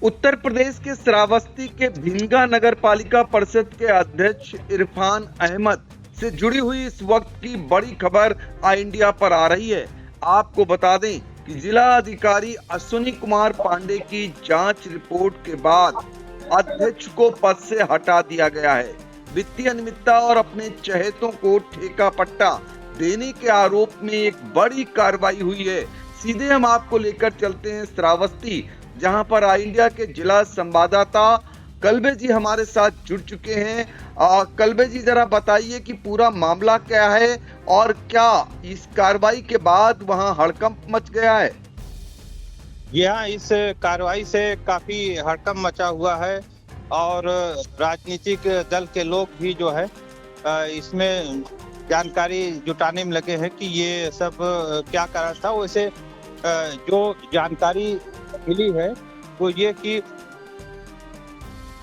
उत्तर प्रदेश के श्रावस्ती के भिंगा नगर पालिका परिषद के अध्यक्ष इरफान अहमद से जुड़ी हुई इस वक्त की बड़ी खबर आई इंडिया पर आ रही है। आपको बता दें कि जिला अधिकारी अश्विनी कुमार पांडे की जांच रिपोर्ट के बाद अध्यक्ष को पद से हटा दिया गया है। वित्तीय अनियमितता और अपने चहेतों को ठेका पट्टा देने के आरोप में एक बड़ी कार्रवाई हुई है। सीधे हम आपको लेकर चलते हैं श्रावस्ती, जहां पर आई इंडिया के जिला संवाददाता कलबे जी हमारे साथ जुड़ चुके हैं। कलबे जी, जरा बताइए कि पूरा मामला क्या है और क्या इस कार्रवाई के बाद वहां हड़कंप मच गया है? यहाँ इस कार्रवाई से काफी हड़कंप मचा हुआ है और राजनीतिक दल के लोग भी जो है इसमें जानकारी जुटाने में लगे हैं कि ये सब क्या कारण था। वैसे जो जानकारी मिली है वो ये कि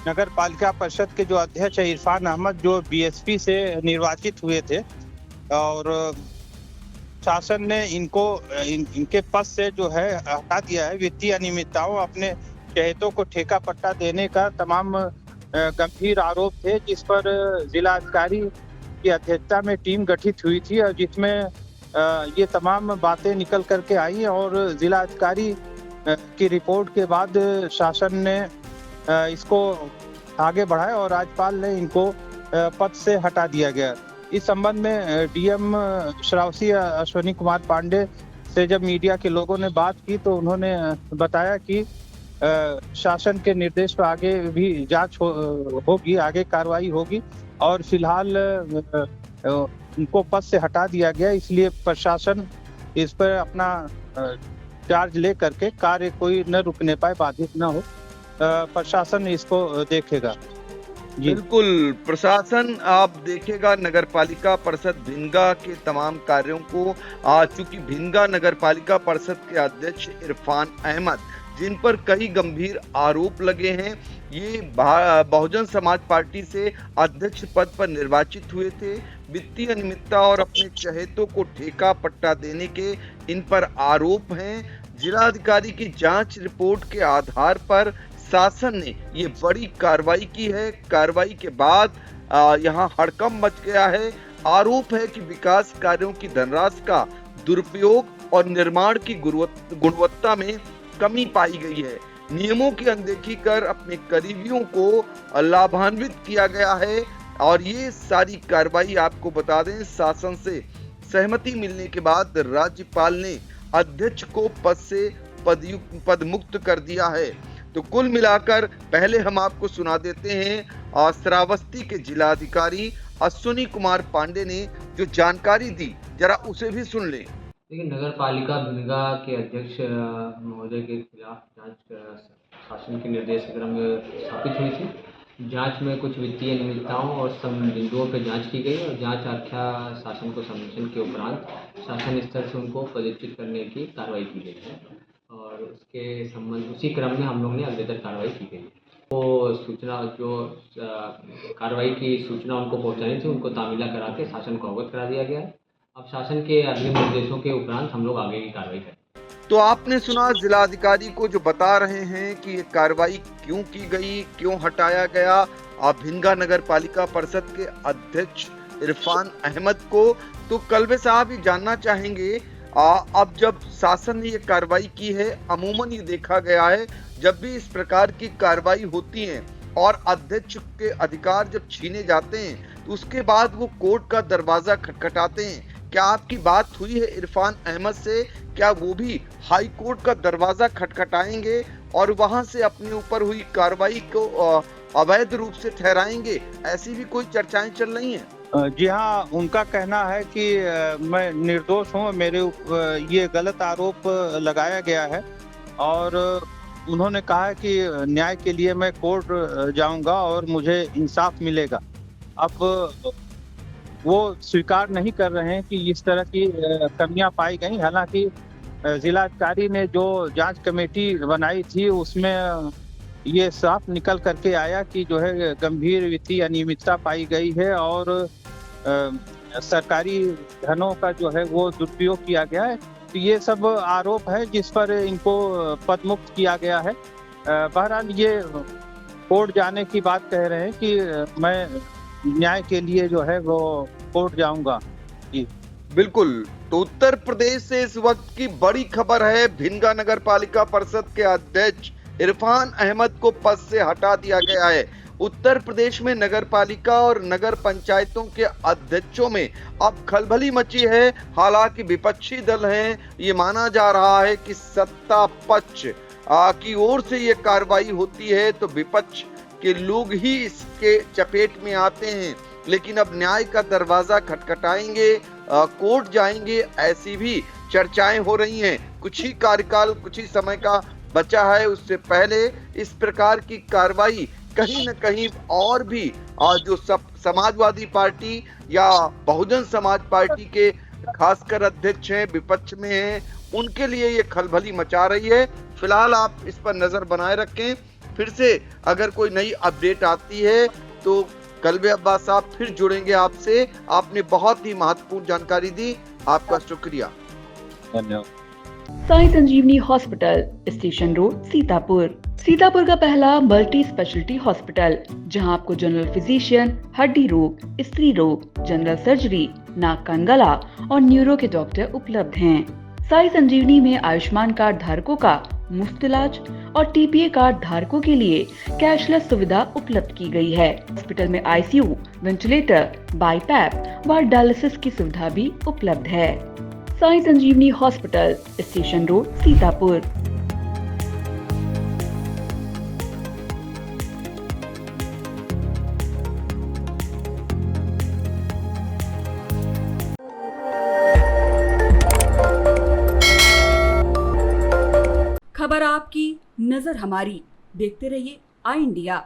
नगर पालिका परिषद के जो अध्यक्ष है इरफान अहमद, जो बीएसपी से निर्वाचित हुए थे और शासन ने इनके पद से जो है हटा दिया है। वित्तीय अनियमितताओं, अपने चहेतों को ठेका पट्टा देने का तमाम गंभीर आरोप थे, जिस पर जिला अधिकारी की अध्यक्षता में टीम गठित हुई थी और जिसमें ये तमाम बातें निकल करके आई और जिला अधिकारी की रिपोर्ट के बाद शासन ने इसको आगे बढ़ाया और राज्यपाल ने इनको पद से हटा दिया गया। इस संबंध में डीएम श्रावस्ती अश्विनी कुमार पांडे से जब मीडिया के लोगों ने बात की तो उन्होंने बताया कि शासन के निर्देश पर आगे भी जांच होगी, आगे कार्रवाई होगी और फिलहाल उनको पद से हटा दिया गया। इसलिए प्रशासन इस पर अपना चार्ज ले करके कार्य कोई न रुकने पाए, बाधित न हो, प्रशासन इसको देखेगा। बिल्कुल, प्रशासन आप देखेगा नगर पालिका परिषद भिंगा के तमाम कार्यों को। चूंकि भिंगा नगर पालिका परिषद के अध्यक्ष इरफान अहमद, जिन पर कई गंभीर आरोप लगे हैं, ये बहुजन समाज पार्टी से अध्यक्ष पद पर निर्वाचित हुए थे। वित्तीय अनियमितता और अपने चहेतों को ठेका पट्टा देने के इन पर आरोप हैं। जिला अधिकारी की जांच रिपोर्ट के आधार पर शासन ने ये बड़ी कार्रवाई की है। कार्रवाई के बाद यहाँ हड़कंप मच गया है। आरोप है कि विकास कार्यों की धनराशि का दुरुपयोग और निर्माण की गुणवत्ता में कमी पाई गई है। नियमों की अनदेखी कर अपने करीबियों को लाभान्वित किया गया है और ये सारी कार्रवाई आपको बता दें, शासन से सहमति मिलने के बाद राज्यपाल ने अध्यक्ष को पद से पदमुक्त कर दिया है। तो कुल मिलाकर पहले हम आपको सुना देते हैं श्रावस्ती के जिलाधिकारी अश्विनी कुमार पांडे ने जो जानकारी दी, जरा उसे भी सुन लें। देखिए, नगर पालिका भिंगा के अध्यक्ष महोदय के खिलाफ जांच शासन के निर्देश क्रम स्थापित हुई थी। जांच में कुछ वित्तीय अनियमितताओं और सम बिंदुओं पर जांच की गई और जांच आख्या शासन को समझने के उपरांत शासन स्तर से उनको पदच्युत करने की कार्रवाई की गई है और उसके संबंध उसी क्रम में हम लोग ने अग्रेतर कार्रवाई की गई। वो सूचना जो कार्रवाई की सूचना उनको पहुंचानी थी, उनको तामीला करा के शासन को अवगत करा दिया गया है। अब शासन के अग्रिम निर्देशों के उपरांत हम लोग आगे की कार्रवाई करें। तो आपने सुना जिलाधिकारी को जो बता रहे हैं कि ये कार्रवाई क्यों की गई, क्यों हटाया गया भिंगा नगर पालिका परिषद के अध्यक्ष इरफान अहमद को। तो कलबे साहब ये जानना चाहेंगे, अब जब शासन ने ये कार्रवाई की है, अमूमन ये देखा गया है जब भी इस प्रकार की कार्रवाई होती है और अध्यक्ष के अधिकार जब छीने जाते हैं तो उसके बाद वो कोर्ट का दरवाजा खटखटाते हैं। क्या आपकी बात हुई है इरफान अहमद से? क्या वो भी हाई कोर्ट का दरवाजा खटखटाएंगे और वहां से अपने ऊपर हुई कार्रवाई को अवैध रूप से ठहराएंगे? ऐसी भी कोई चर्चाएं चल रही हैं। जी हाँ, उनका कहना है कि मैं निर्दोष हूँ, मेरे ये गलत आरोप लगाया गया है और उन्होंने कहा है कि न्याय के लिए मैं कोर्ट जाऊंगा और मुझे इंसाफ मिलेगा। अब वो स्वीकार नहीं कर रहे हैं कि इस तरह की कमियां पाई गई। हालांकि जिलाधिकारी ने जो जांच कमेटी बनाई थी उसमें ये साफ निकल करके आया कि जो है गंभीर वित्तीय अनियमितता पाई गई है और सरकारी धनों का जो है वो दुरुपयोग किया गया है। तो ये सब आरोप है जिस पर इनको पदमुक्त किया गया है बहरहाल ये कोर्ट जाने की बात कह रहे हैं कि मैं न्याय के लिए जो है वो कोर्ट जाऊंगा। जी। बिल्कुल। तो उत्तर प्रदेश से इस वक्त की बड़ी खबर है, भिनगा नगर पालिका परिषद के अध्यक्ष इरफान अहमद को पद से हटा दिया गया है। उत्तर प्रदेश में नगर पालिका और नगर पंचायतों के अध्यक्षों में अब खलबली मची है। हालांकि विपक्षी दल हैं, ये माना जा रहा है कि सत्ता पक्ष की ओर से ये कार्रवाई होती है तो विपक्ष के लोग ही इसके चपेट में आते हैं। लेकिन अब न्याय का दरवाजा खटखटाएंगे, कोर्ट जाएंगे, ऐसी भी चर्चाएं हो रही हैं। कुछ ही कार्यकाल, कुछ ही समय का बचा है, उससे पहले इस प्रकार की कार्रवाई कहीं न कहीं और भी जो समाजवादी पार्टी या बहुजन समाज पार्टी के खासकर अध्यक्ष हैं, विपक्ष में हैं, उनके लिए ये खलबली मचा रही है। फिलहाल आप इस पर नजर बनाए रखें। फिर से अगर कोई नई अपडेट आती है तो कल्बे अब्बास साहब फिर जुड़ेंगे आपसे। आपने बहुत ही महत्वपूर्ण जानकारी दी, आपका शुक्रिया। धन्यवाद। Sai Sanjeevani hospital, station road, Sitapur. Sitapur का पहला मल्टी स्पेशलिटी हॉस्पिटल, जहां आपको जनरल फिजिशियन, हड्डी रोग, स्त्री रोग, जनरल सर्जरी, नाक कान गला और न्यूरो के डॉक्टर उपलब्ध हैं। साई संजीवनी में आयुष्मान कार्ड धारकों का मुफ्त इलाज और टीपीए कार्ड धारकों के लिए कैशलेस सुविधा उपलब्ध की गई है। हॉस्पिटल में आईसीयू, वेंटिलेटर, बाईपैप व डायलिसिस की सुविधा भी उपलब्ध है। Sai Sanjeevani hospital, station road, Sitapur. खबर आपकी, नजर हमारी। देखते रहिए आई इंडिया।